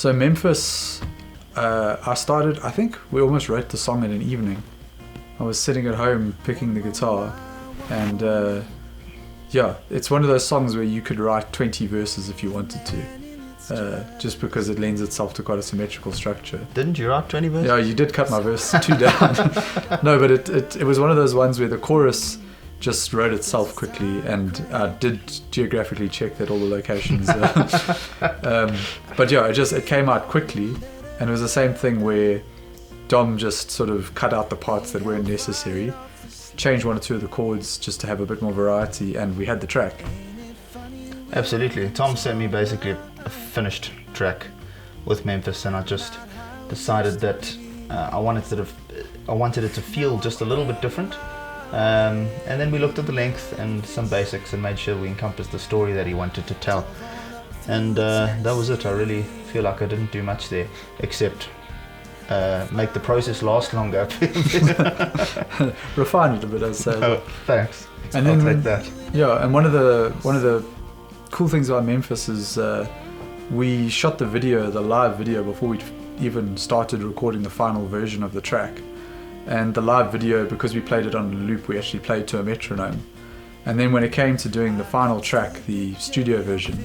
So Memphis, I think we almost wrote the song in an evening. I was sitting at home picking the guitar, and it's one of those songs where you could write 20 verses if you wanted to, just because it lends itself to quite a symmetrical structure. Didn't you write 20 verses? Yeah, you did cut my verse 2 down. No, but it was one of those ones where the chorus just wrote itself quickly, and I did geographically check that all the locations. But yeah, it came out quickly, and it was the same thing where Dom just sort of cut out the parts that weren't necessary, changed 1 or 2 of the chords just to have a bit more variety, and we had the track. Absolutely. Tom sent me basically a finished track with Memphis, and I just decided that I wanted it to feel just a little bit different. And then we looked at the length and some basics and made sure we encompassed the story that he wanted to tell. And that was it. I really feel like I didn't do much there except make the process last longer. Refine it a bit, I'd say. Oh, thanks. And I'll then, take that. Yeah, and one of the cool things about Memphis is we shot the live video before we even started recording the final version of the track. And the live video, because we played it on loop, we actually played to a metronome. And then when it came to doing the final track, the studio version,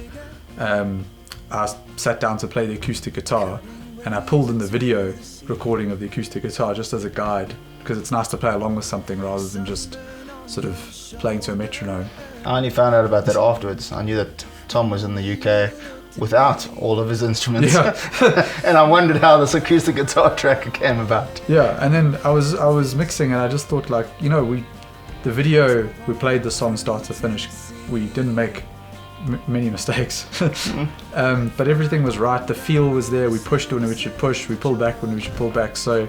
I sat down to play the acoustic guitar, and I pulled in the video recording of the acoustic guitar just as a guide, because it's nice to play along with something rather than just sort of playing to a metronome. I only found out about that afterwards. I knew that Tom was in the UK without all of his instruments. Yeah. And I wondered how this acoustic guitar track came about. Yeah, and then I was mixing, and I just thought, like, the video, we played the song start to finish. We didn't make many mistakes. But everything was right. The feel was there. We pushed when we should push. We pulled back when we should pull back. So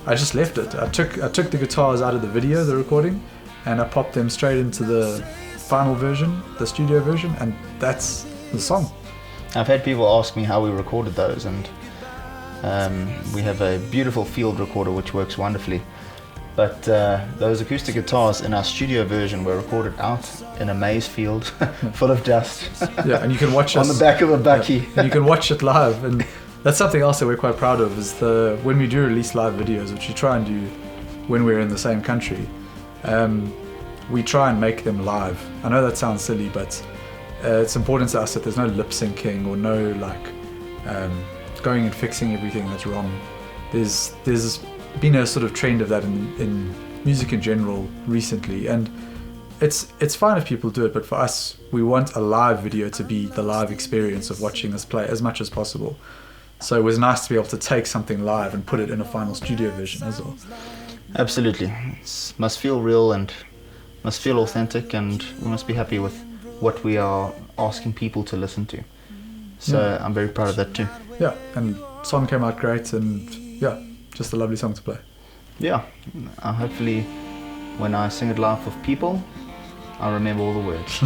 I just left it. I took the guitars out of the video, the recording, and I popped them straight into the final version, the studio version, and that's the song. I've had people ask me how we recorded those, and we have a beautiful field recorder which works wonderfully. But those acoustic guitars in our studio version were recorded out in a maize field full of dust. Yeah, and you can watch on the back of a bucky. Yeah, and you can watch it live, and that's something else that we're quite proud of. Is when we do release live videos, which we try and do when we're in the same country, we try and make them live. I know that sounds silly, but it's important to us that there's no lip syncing or no going and fixing everything that's wrong. There's been a sort of trend of that in music in general recently, and it's fine if people do it, but for us, we want a live video to be the live experience of watching us play as much as possible. So it was nice to be able to take something live and put it in a final studio version as well. Absolutely. It must feel real and must feel authentic, and we must be happy with what we are asking people to listen to. So yeah. I'm very proud of that too. Yeah, and the song came out great, and yeah, just a lovely song to play. Yeah, hopefully when I sing it live with people, I'll remember all the words.